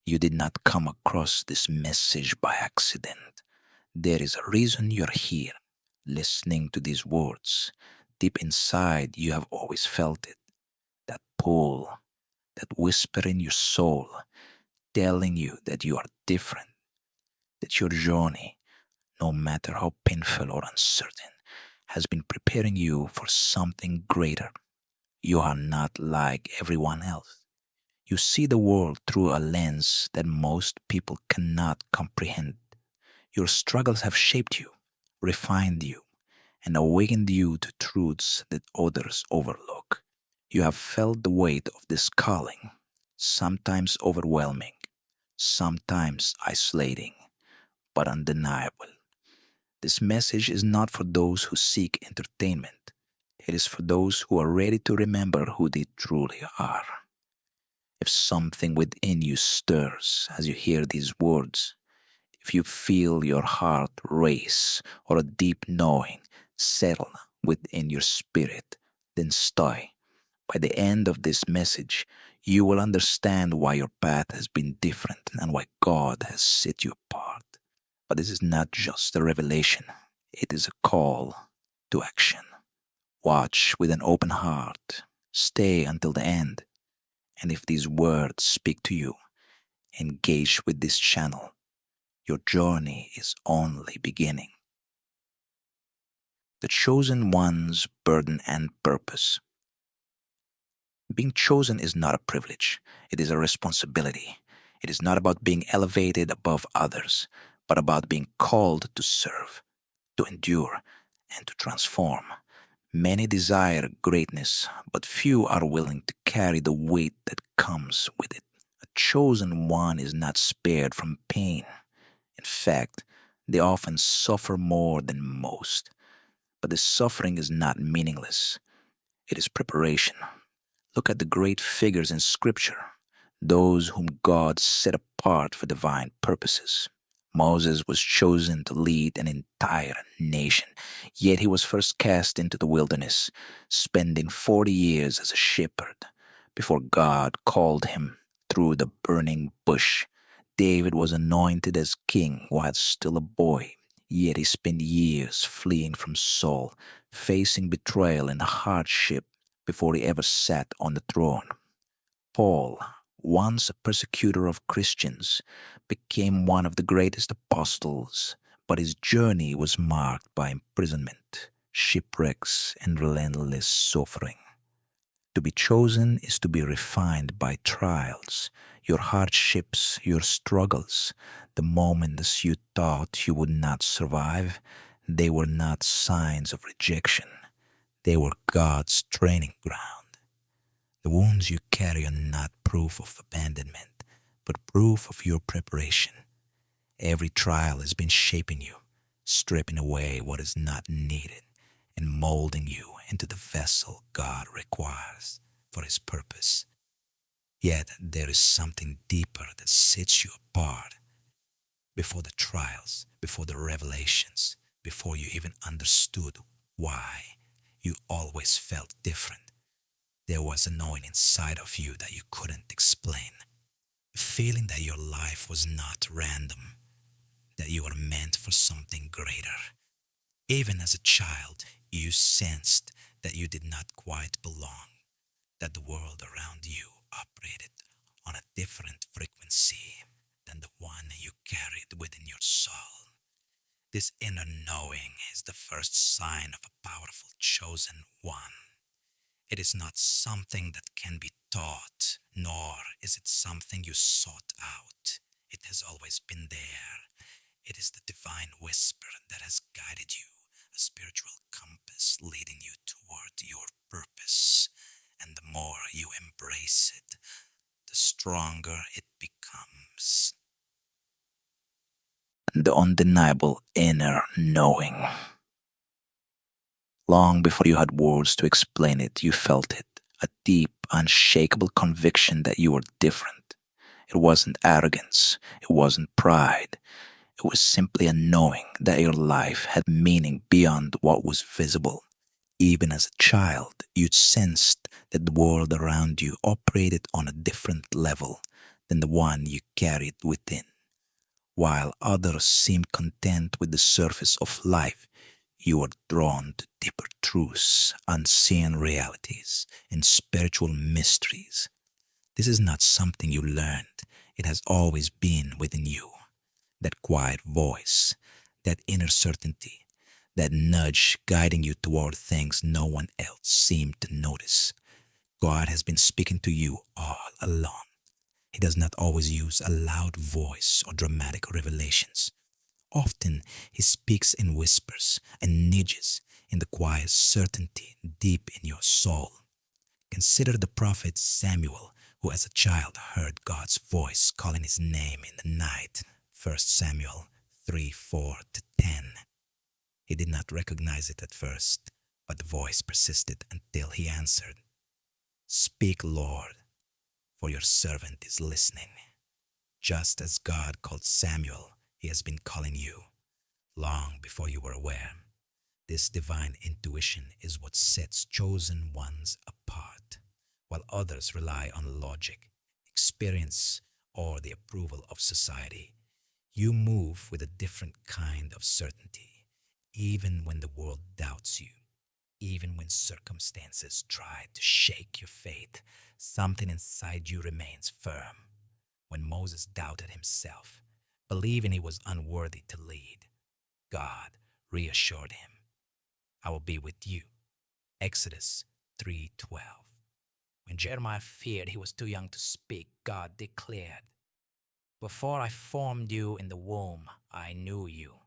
You did not come across this message by accident. There is a reason you're here, listening to these words. Deep inside, you have always felt it, that pull, that whisper in your soul, telling you that you are different, that your journey, no matter how painful or uncertain, has been preparing you for something greater. You are not like everyone else. You see the world through a lens that most people cannot comprehend. Your struggles have shaped you, refined you, and awakened you to truths that others overlook. You have felt the weight of this calling, sometimes overwhelming, sometimes isolating, but undeniable. This message is not for those who seek entertainment. It is for those who are ready to remember who they truly are. If something within you stirs as you hear these words, if you feel your heart race or a deep knowing settle within your spirit, then stay. By the end of this message, you will understand why your path has been different and why God has set you apart. But this is not just a revelation, it is a call to action. Watch with an open heart, stay until the end, and if these words speak to you, engage with this channel. Your journey is only beginning. The chosen one's burden and purpose. Being chosen is not a privilege, it is a responsibility. It is not about being elevated above others, but about being called to serve, to endure, and to transform. Many desire greatness, but few are willing to carry the weight that comes with it. A chosen one is not spared from pain. In fact, they often suffer more than most. But the suffering is not meaningless. It is preparation. Look at the great figures in Scripture, those whom God set apart for divine purposes. Moses was chosen to lead an entire nation, yet he was first cast into the wilderness, spending 40 years as a shepherd before God called him through the burning bush. David was anointed as king while still a boy, yet he spent years fleeing from Saul, facing betrayal and hardship before he ever sat on the throne. Paul, once a persecutor of Christians, became one of the greatest apostles, but his journey was marked by imprisonment, shipwrecks, and relentless suffering. To be chosen is to be refined by trials, your hardships, your struggles, the moments you thought you would not survive. They were not signs of rejection. They were God's training ground. The wounds you carry are not proof of abandonment, but proof of your preparation. Every trial has been shaping you, stripping away what is not needed, and molding you into the vessel God requires for His purpose. Yet there is something deeper that sets you apart. Before the trials, before the revelations, before you even understood why, you always felt different. There was a knowing inside of you that you couldn't explain. A feeling that your life was not random, that you were meant for something greater. Even as a child, you sensed that you did not quite belong, that the world around you operated on a different frequency than the one you carried within your soul. This inner knowing is the first sign of a powerful chosen one. It is not something that can be taught, nor is it something you sought out. It has always been there. It is the divine whisper that has guided you, a spiritual compass leading you toward your purpose. And the more you embrace it, the stronger it becomes. The undeniable inner knowing. Long before you had words to explain it, you felt it, a deep, unshakable conviction that you were different. It wasn't arrogance, it wasn't pride. It was simply a knowing that your life had meaning beyond what was visible. Even as a child, you sensed that the world around you operated on a different level, than the one you carried within. While others seem content with the surface of life, you are drawn to deeper truths, unseen realities, and spiritual mysteries. This is not something you learned, it has always been within you. That quiet voice, that inner certainty, that nudge guiding you toward things no one else seemed to notice. God has been speaking to you all along. He does not always use a loud voice or dramatic revelations. Often he speaks in whispers and nudges in the quiet certainty deep in your soul. Consider the prophet Samuel, who as a child heard God's voice calling his name in the night. 1 Samuel 3 4 to 10. He did not recognize it at first, but the voice persisted until he answered, "Speak, Lord, for your servant is listening." Just as God called Samuel, he has been calling you long before you were aware. This divine intuition is what sets chosen ones apart, while others rely on logic, experience, or the approval of society. You move with a different kind of certainty, even when the world doubts you, even when circumstances try to shake your faith, something inside you remains firm. When Moses doubted himself, believing he was unworthy to lead, God reassured him, "I will be with you." Exodus 3:12. When Jeremiah feared he was too young to speak, God declared, "Before I formed you in the womb, I knew you.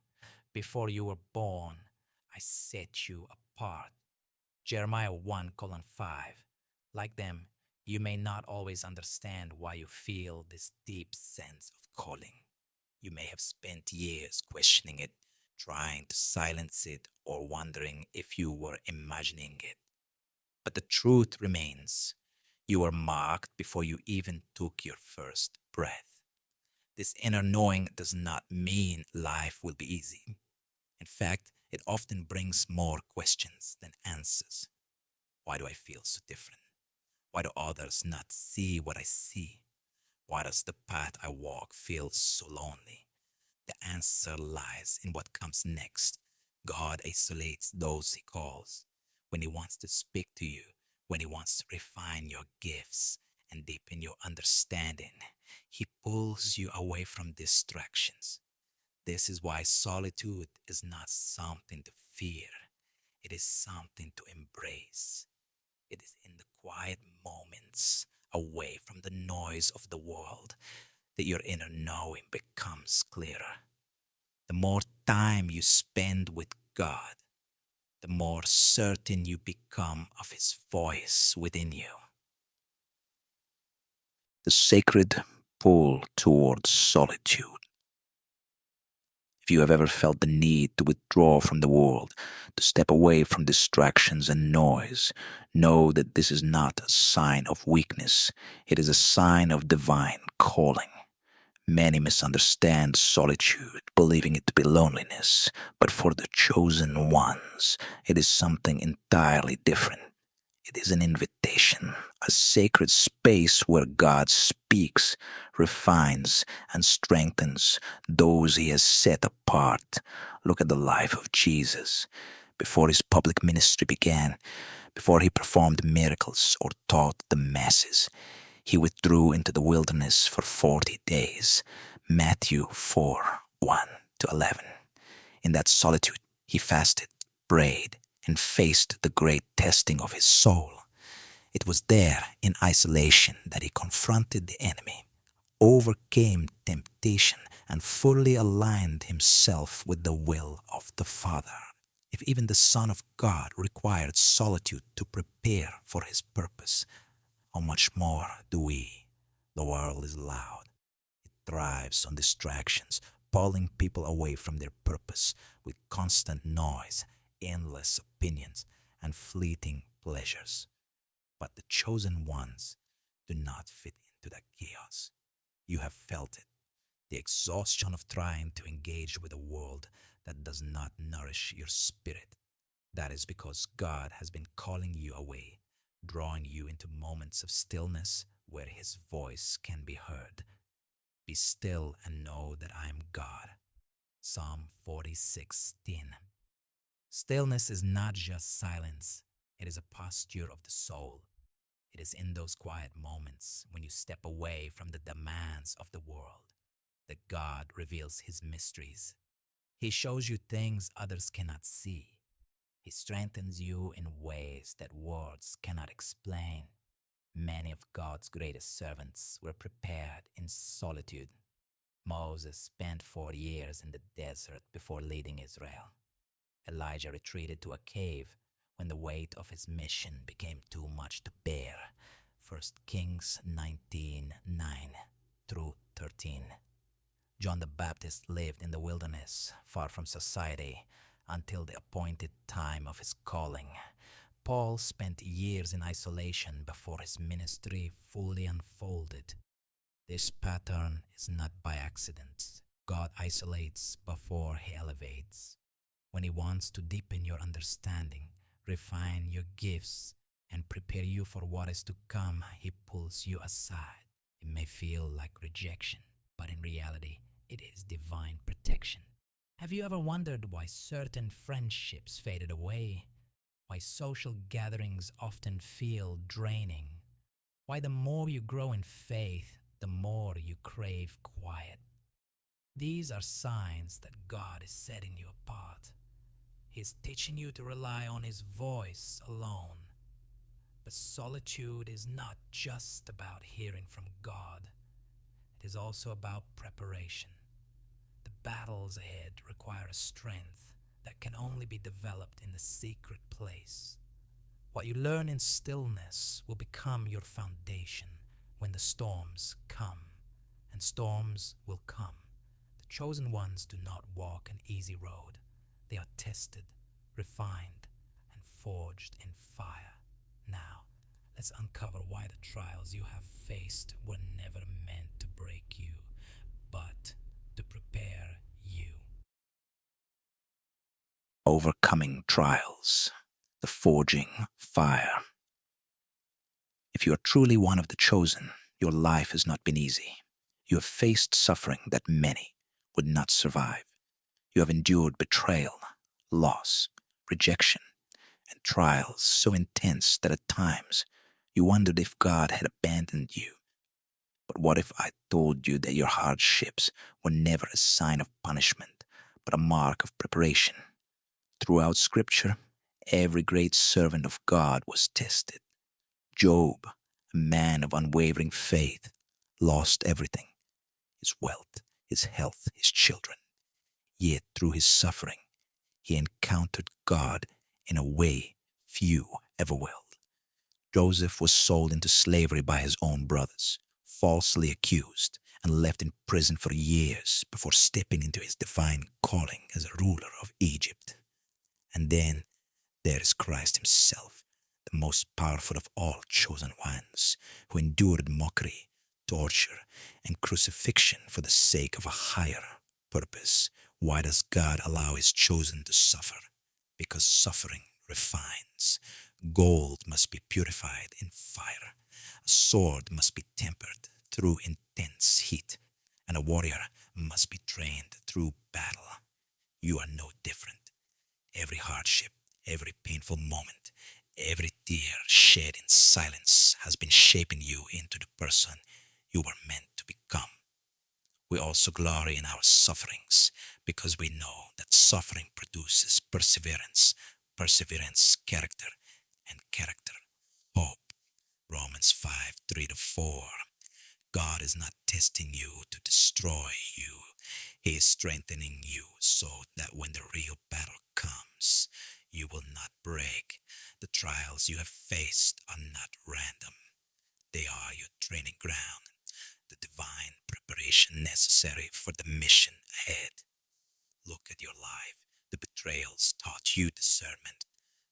Before you were born, I set you apart." Jeremiah 1:5. Like them, you may not always understand why you feel this deep sense of calling. You may have spent years questioning it, trying to silence it, or wondering if you were imagining it. But the truth remains, you were marked before you even took your first breath. This inner knowing does not mean life will be easy. In fact, it often brings more questions than answers. Why do I feel so different? Why do others not see what I see? Why does the path I walk feel so lonely? The answer lies in what comes next. God isolates those he calls. When he wants to speak to you, when he wants to refine your gifts and deepen your understanding, he pulls you away from distractions. This is why solitude is not something to fear. It is something to embrace. It is in the quiet moments, away from the noise of the world, that your inner knowing becomes clearer. The more time you spend with God, the more certain you become of His voice within you. The sacred pull towards solitude. If you have ever felt the need to withdraw from the world, to step away from distractions and noise, know that this is not a sign of weakness. It is a sign of divine calling. Many misunderstand solitude, believing it to be loneliness, but for the chosen ones, it is something entirely different. It is an invitation, a sacred space where God speaks, refines, and strengthens those He has set apart. Look at the life of Jesus. Before His public ministry began, before He performed miracles or taught the masses, He withdrew into the wilderness for 40 days. Matthew 4 1 to 11. In that solitude, He fasted, prayed, and faced the great testing of His soul. It was there, in isolation, that He confronted the enemy, overcame temptation, and fully aligned Himself with the will of the Father. If even the Son of God required solitude to prepare for His purpose, how much more do we? The world is loud. It thrives on distractions, pulling people away from their purpose with constant noise, endless opinions, and fleeting pleasures. But the chosen ones do not fit into that chaos. You have felt it, the exhaustion of trying to engage with a world that does not nourish your spirit. That is because God has been calling you away, drawing you into moments of stillness where his voice can be heard. Be still and know that I am God. Psalm 46:10. Stillness is not just silence, it is a posture of the soul. It is in those quiet moments when you step away from the demands of the world that God reveals his mysteries. He shows you things others cannot see. He strengthens you in ways that words cannot explain. Many of God's greatest servants were prepared in solitude. Moses spent 40 years in the desert before leading Israel. Elijah retreated to a cave when the weight of his mission became too much to bear. 1 Kings 19:9 through 13. John the Baptist lived in the wilderness, far from society, until the appointed time of his calling. Paul spent years in isolation before his ministry fully unfolded. This pattern is not by accident. God isolates before he elevates. When he wants to deepen your understanding, refine your gifts, and prepare you for what is to come, he pulls you aside. It may feel like rejection, but in reality, it is divine protection. Have you ever wondered why certain friendships faded away? Why social gatherings often feel draining? Why the more you grow in faith, the more you crave quiet? These are signs that God is setting you apart. He's teaching you to rely on His voice alone. But solitude is not just about hearing from God. It is also about preparation. The battles ahead require a strength that can only be developed in the secret place. What you learn in stillness will become your foundation when the storms come, and storms will come. The chosen ones do not walk an easy road. They are tested, refined, and forged in fire. Now, let's uncover why the trials you have faced were never meant to break you, but to prepare you. Overcoming trials, the forging fire. If you are truly one of the chosen, your life has not been easy. You have faced suffering that many would not survive. You have endured betrayal, loss, rejection, and trials so intense that at times you wondered if God had abandoned you. But what if I told you that your hardships were never a sign of punishment, but a mark of preparation? Throughout Scripture, every great servant of God was tested. Job, a man of unwavering faith, lost everything: his wealth, his health, his children. Yet through his suffering, he encountered God in a way few ever will. Joseph was sold into slavery by his own brothers, falsely accused, and left in prison for years before stepping into his divine calling as a ruler of Egypt. And then there is Christ himself, the most powerful of all chosen ones, who endured mockery, torture, and crucifixion for the sake of a higher purpose. Why does God allow his chosen to suffer? Because suffering refines. Gold must be purified in fire. A sword must be tempered through intense heat. And a warrior must be trained through battle. You are no different. Every hardship, every painful moment, every tear shed in silence has been shaping you into the person you were meant to become. We also glory in our sufferings because we know that suffering produces perseverance, perseverance, character, and character, hope. Romans 5:3-4. God is not testing you to destroy you. He is strengthening you so that when the real battle comes, you will not break. The trials you have faced are not random. They are your training ground, the divine preparation necessary for the mission ahead. Look at your life. The betrayals taught you discernment.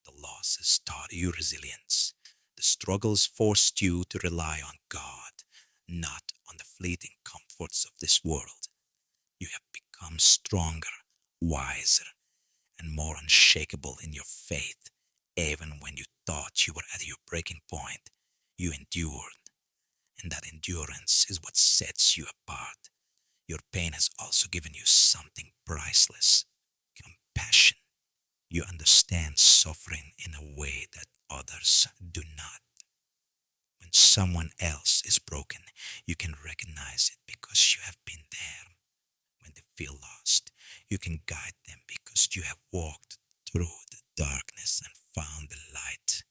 The losses taught you resilience. The struggles forced you to rely on God, not on the fleeting comforts of this world. You have become stronger, wiser, and more unshakable in your faith. Even when you thought you were at your breaking point, you endured. And that endurance is what sets you apart. Your pain has also given you something priceless: compassion. You understand suffering in a way that others do not. When someone else is broken, you can recognize it because you have been there. When they feel lost, you can guide them because you have walked through the darkness and found the light.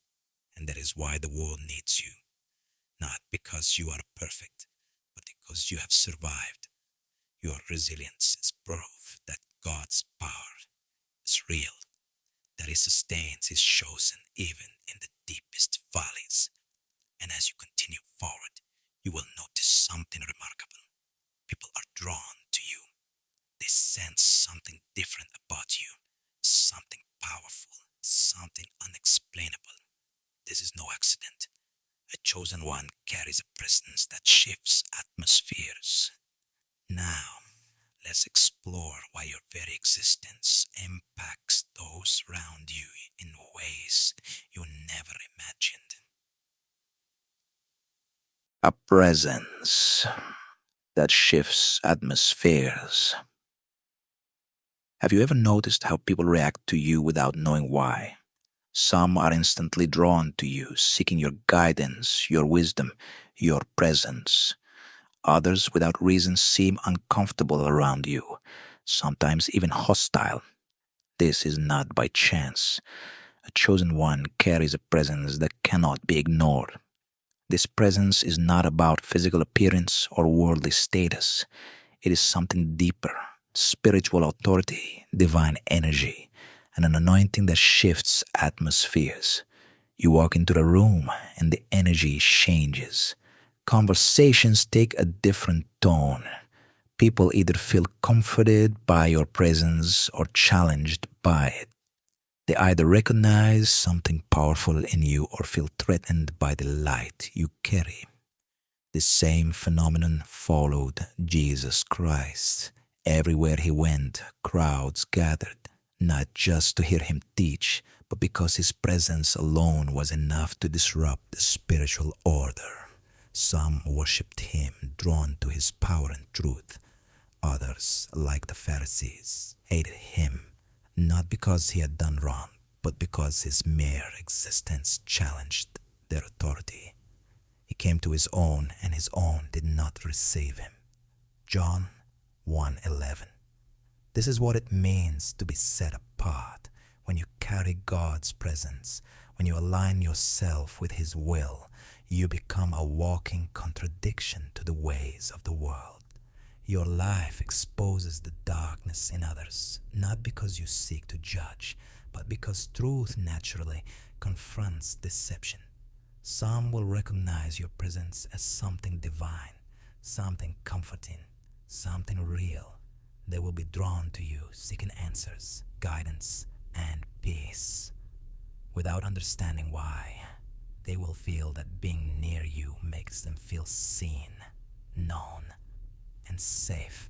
And that is why the world needs you. Not because you are perfect, but because you have survived. Your resilience is proof that God's power is real, that He sustains His chosen even in the deepest valleys. And as you continue forward, you will notice something remarkable. People are drawn to you. They sense something different about you, something powerful, something unexplainable. This is no accident. A chosen one carries a presence that shifts atmospheres. Now, let's explore why your very existence impacts those around you in ways you never imagined. A presence that shifts atmospheres. Have you ever noticed how people react to you without knowing why? Some are instantly drawn to you, seeking your guidance, your wisdom, your presence. Others, without reason, seem uncomfortable around you, sometimes even hostile. This is not by chance. A chosen one carries a presence that cannot be ignored. This presence is not about physical appearance or worldly status. It is something deeper: spiritual authority, divine energy, and an anointing that shifts atmospheres. You walk into the room and the energy changes. Conversations take a different tone. People either feel comforted by your presence or challenged by it. They either recognize something powerful in you or feel threatened by the light you carry. The same phenomenon followed Jesus Christ. Everywhere he went, crowds gathered, not just to hear him teach, but because his presence alone was enough to disrupt the spiritual order. Some worshipped him, drawn to his power and truth. Others, like the Pharisees, hated him, not because he had done wrong, but because his mere existence challenged their authority. He came to his own, and his own did not receive him. John 1:11. This is what it means to be set apart. When you carry God's presence, when you align yourself with His will, you become a walking contradiction to the ways of the world. Your life exposes the darkness in others, not because you seek to judge, but because truth naturally confronts deception. Some will recognize your presence as something divine, something comforting, something real. They will be drawn to you, seeking answers, guidance, and peace. Without understanding why, they will feel that being near you makes them feel seen, known, and safe.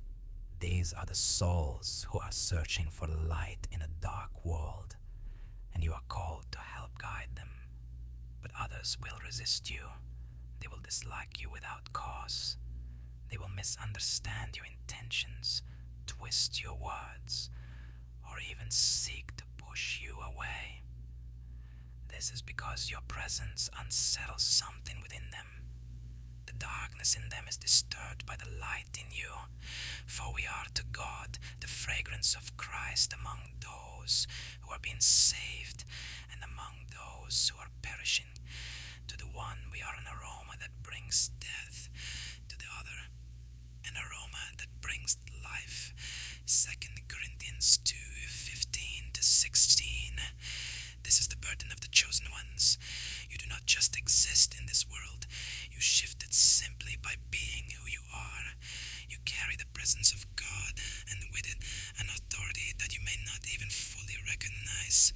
These are the souls who are searching for light in a dark world, and you are called to help guide them. But others will resist you. They will dislike you without cause. They will misunderstand your intentions, twist your words, or even seek to push you away. This is because your presence unsettles something within them. The darkness in them is disturbed by the light in you, for we are to God the fragrance of Christ among those who are being saved and among those who are perishing. To the one we are an aroma that brings death, to the other an aroma that brings life. 2 Corinthians 2:15-16. This is the burden of the chosen ones. You do not just exist in this world. You shift it simply by being who you are. You carry the presence of God, and with it an authority that you may not even fully recognize.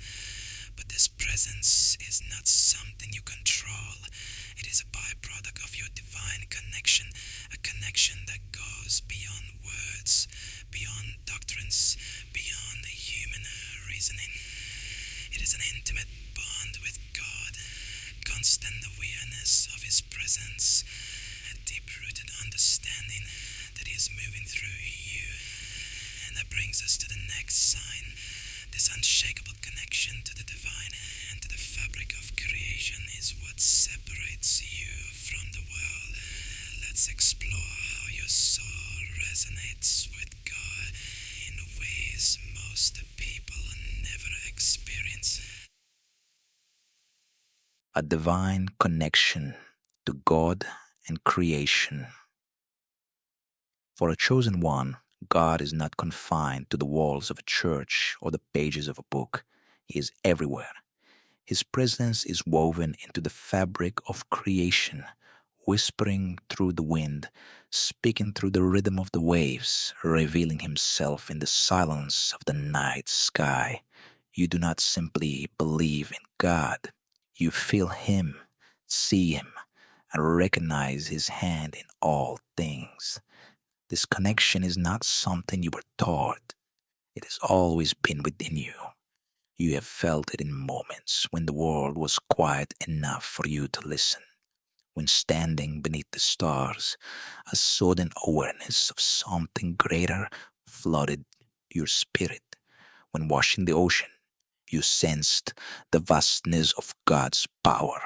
But this presence is not something you control. It is a byproduct of your divine connection, a connection that goes beyond words, beyond doctrines, beyond human reasoning. It is an intimate bond with God, constant awareness of His presence, a brings us to the next sign. This unshakable connection to the divine and to the fabric of creation is what separates you from the world. Let's explore how your soul resonates with God in ways most people never experience. A divine connection to God and creation. For a chosen one, God is not confined to the walls of a church or the pages of a book. He is everywhere. His presence is woven into the fabric of creation, whispering through the wind, speaking through the rhythm of the waves, revealing himself in the silence of the night sky. You do not simply believe in God. You feel him, see him, and recognize his hand in all things. This connection is not something you were taught. It has always been within you. You have felt it in moments when the world was quiet enough for you to listen. When standing beneath the stars, a sudden awareness of something greater flooded your spirit. When watching the ocean, you sensed the vastness of God's power.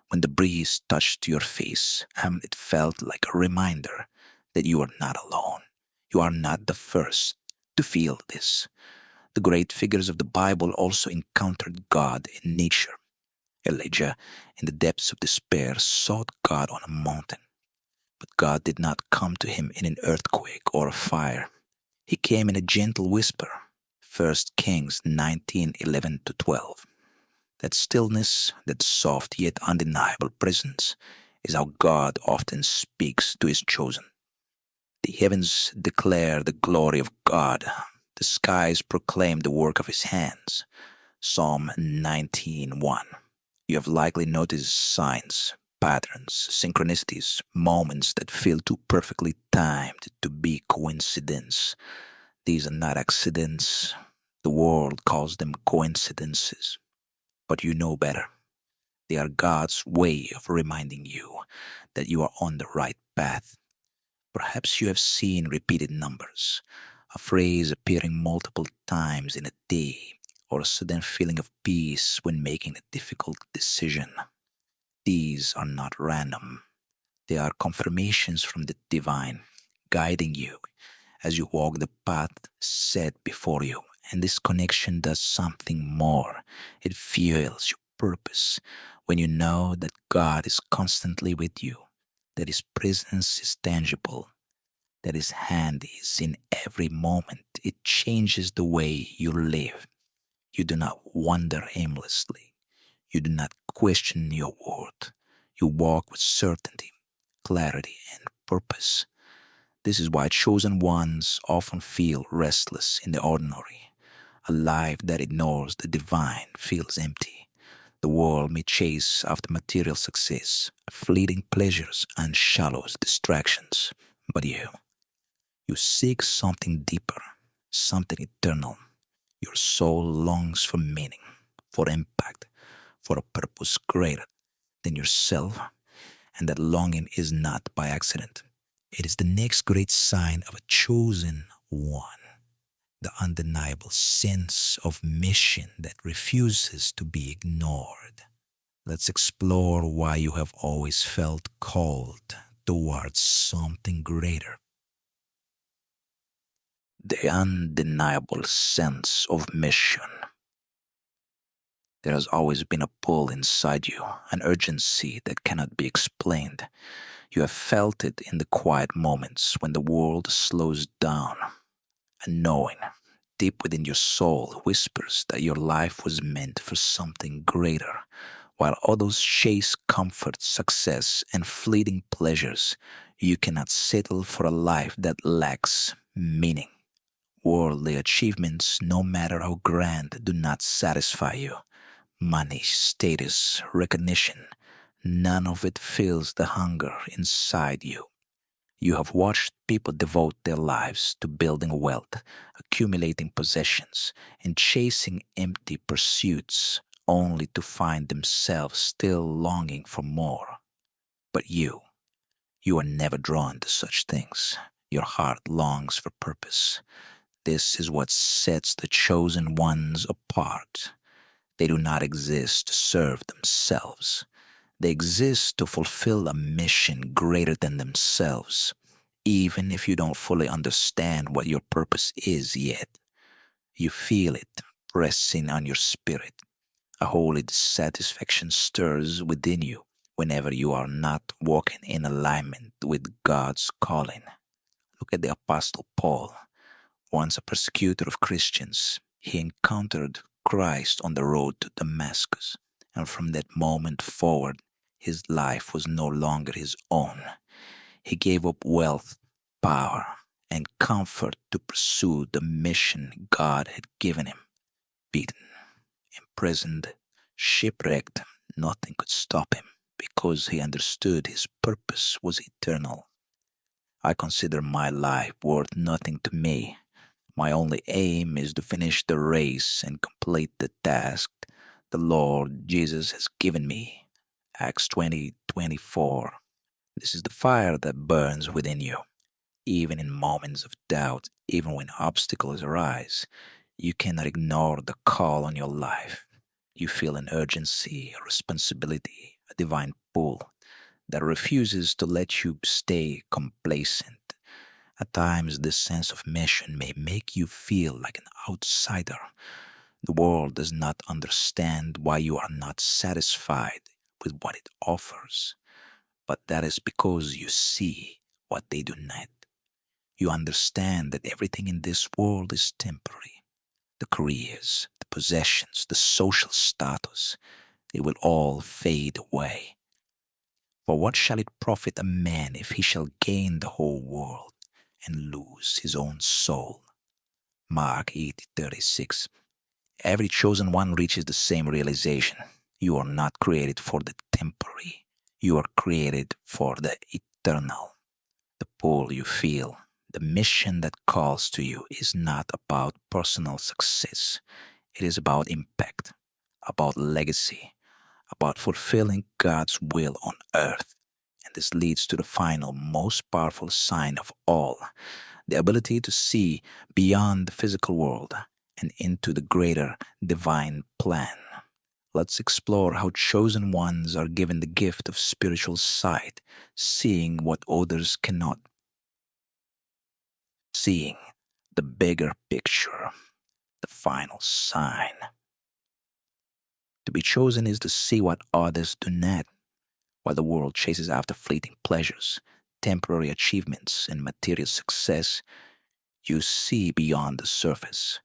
When the breeze touched your face, it felt like a reminder that you are not alone. You are not the first to feel this. The great figures of the Bible also encountered God in nature. Elijah, in the depths of despair, sought God on a mountain. But God did not come to him in an earthquake or a fire. He came in a gentle whisper. 1 Kings 19:11 to 12. That stillness, that soft yet undeniable presence, is how God often speaks to his chosen. The heavens declare the glory of God. The skies proclaim the work of his hands. Psalm 19:1. You have likely noticed signs, patterns, synchronicities, moments that feel too perfectly timed to be coincidence. These are not accidents. The world calls them coincidences. But you know better. They are God's way of reminding you that you are on the right path. Perhaps you have seen repeated numbers, a phrase appearing multiple times in a day, or a sudden feeling of peace when making a difficult decision. These are not random. They are confirmations from the divine, guiding you as you walk the path set before you. And this connection does something more. It fuels your purpose when you know that God is constantly with you, that his presence is tangible, that his hand is in every moment. It changes the way you live. You do not wander aimlessly. You do not question your worth. You walk with certainty, clarity, and purpose. This is why chosen ones often feel restless in the ordinary. A life that ignores the divine feels empty. The world may chase after material success, fleeting pleasures, and shallow distractions. But you seek something deeper, something eternal. Your soul longs for meaning, for impact, for a purpose greater than yourself, and that longing is not by accident. It is the next great sign of a chosen one, the undeniable sense of mission that refuses to be ignored. Let's explore why you have always felt called towards something greater. The undeniable sense of mission. There has always been a pull inside you, an urgency that cannot be explained. You have felt it in the quiet moments when the world slows down. A knowing, deep within your soul, whispers that your life was meant for something greater. While others chase comfort, success, and fleeting pleasures, you cannot settle for a life that lacks meaning. Worldly achievements, no matter how grand, do not satisfy you. Money, status, recognition, none of it fills the hunger inside you. You have watched people devote their lives to building wealth, accumulating possessions, and chasing empty pursuits, only to find themselves still longing for more. But you are never drawn to such things. Your heart longs for purpose. This is what sets the chosen ones apart. They do not exist to serve themselves. They exist to fulfill a mission greater than themselves, even if you don't fully understand what your purpose is yet. You feel it pressing on your spirit. A holy dissatisfaction stirs within you whenever you are not walking in alignment with God's calling. Look at the Apostle Paul. Once a persecutor of Christians, he encountered Christ on the road to Damascus, and from that moment forward, his life was no longer his own. He gave up wealth, power, and comfort to pursue the mission God had given him. Beaten, imprisoned, shipwrecked, nothing could stop him because he understood his purpose was eternal. I consider my life worth nothing to me. My only aim is to finish the race and complete the task the Lord Jesus has given me. Acts 20:24. This is the fire that burns within you. Even in moments of doubt, even when obstacles arise, you cannot ignore the call on your life. You feel an urgency, a responsibility, a divine pull that refuses to let you stay complacent. At times, this sense of mission may make you feel like an outsider. The world does not understand why you are not satisfied with what it offers, but that is because you see what they do not. You understand that everything in this world is temporary. The careers, the possessions, the social status, they will all fade away. For what shall it profit a man if he shall gain the whole world and lose his own soul? Mark 8:36. Every chosen one reaches the same realization. You are not created for the temporary. You are created for the eternal. The pull you feel, the mission that calls to you is not about personal success. It is about impact, about legacy, about fulfilling God's will on earth. And this leads to the final, most powerful sign of all, the ability to see beyond the physical world and into the greater divine plan. Let's explore how chosen ones are given the gift of spiritual sight, seeing what others cannot. Seeing the bigger picture, the final sign. To be chosen is to see what others do not. While the world chases after fleeting pleasures, temporary achievements, and material success, you see beyond the surface.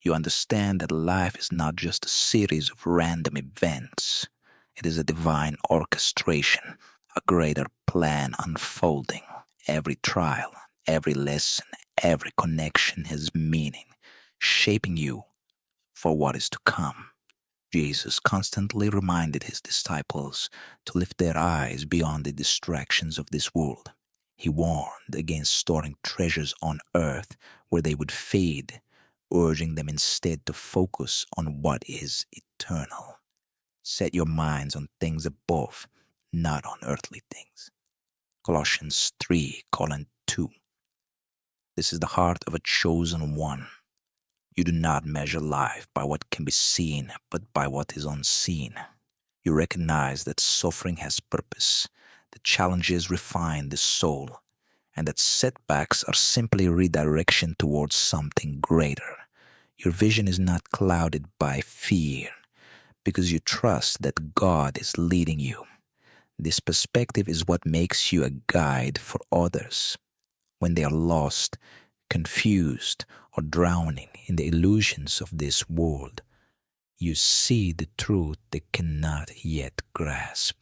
You understand that life is not just a series of random events. It is a divine orchestration, a greater plan unfolding. Every trial, every lesson, every connection has meaning, shaping you for what is to come. Jesus constantly reminded his disciples to lift their eyes beyond the distractions of this world. He warned against storing treasures on earth where they would fade, urging them instead to focus on what is eternal. Set your minds on things above, not on earthly things. Colossians 3:2. This is the heart of a chosen one. You do not measure life by what can be seen, but by what is unseen. You recognize that suffering has purpose, that challenges refine the soul, and that setbacks are simply redirection towards something greater. Your vision is not clouded by fear because you trust that God is leading you. This perspective is what makes you a guide for others when they are lost, confused, or drowning in the illusions of this world. You see the truth they cannot yet grasp.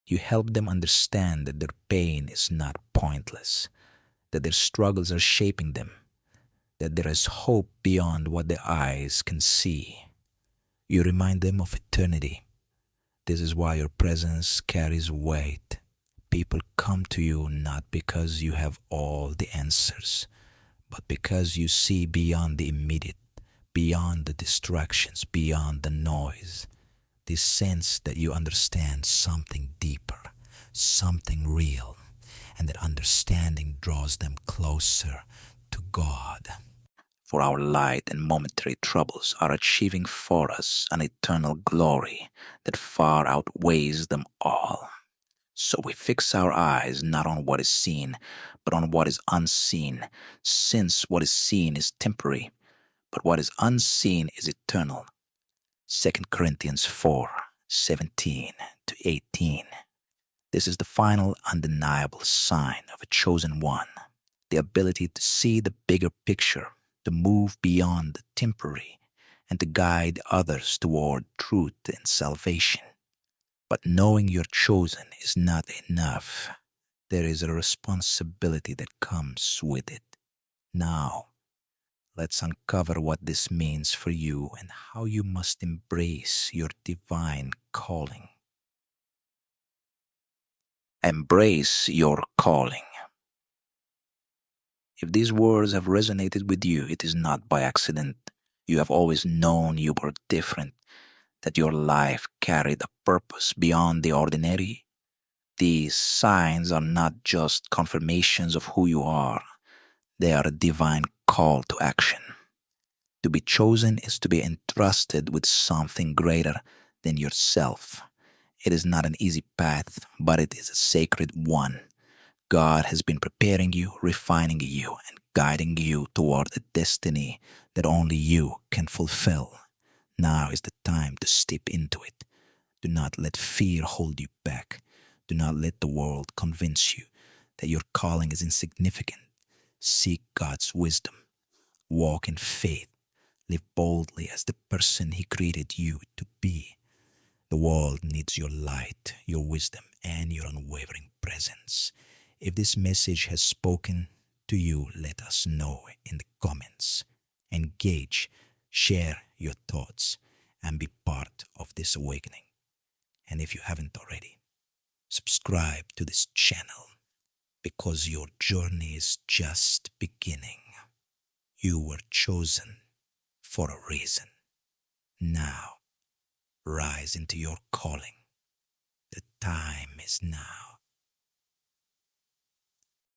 You help them understand that their pain is not pointless, that their struggles are shaping them, that there is hope beyond what their eyes can see. You remind them of eternity. This is why your presence carries weight. People come to you not because you have all the answers, but because you see beyond the immediate, beyond the distractions, beyond the noise. This sense that you understand something deeper, something real, and that understanding draws them closer to God. For our light and momentary troubles are achieving for us an eternal glory that far outweighs them all. So we fix our eyes not on what is seen, but on what is unseen, since what is seen is temporary, but what is unseen is eternal. 2 Corinthians 4:17 to 18. This is the final undeniable sign of a chosen one, the ability to see the bigger picture, to move beyond the temporary, and to guide others toward truth and salvation. But knowing you're chosen is not enough. There is a responsibility that comes with it. Now, let's uncover what this means for you and how you must embrace your divine calling. Embrace your calling. If these words have resonated with you, it is not by accident. You have always known you were different, that your life carried a purpose beyond the ordinary. These signs are not just confirmations of who you are, they are a divine call to action. To be chosen is to be entrusted with something greater than yourself. It is not an easy path, but it is a sacred one. God has been preparing you, refining you, and guiding you toward a destiny that only you can fulfill. Now is the time to step into it. Do not let fear hold you back. Do not let the world convince you that your calling is insignificant. Seek God's wisdom. Walk in faith. Live boldly as the person He created you to be. The world needs your light, your wisdom, and your unwavering presence. If this message has spoken to you, let us know in the comments. Engage, share your thoughts, and be part of this awakening. And if you haven't already, subscribe to this channel because your journey is just beginning. You were chosen for a reason. Now, rise into your calling. The time is now.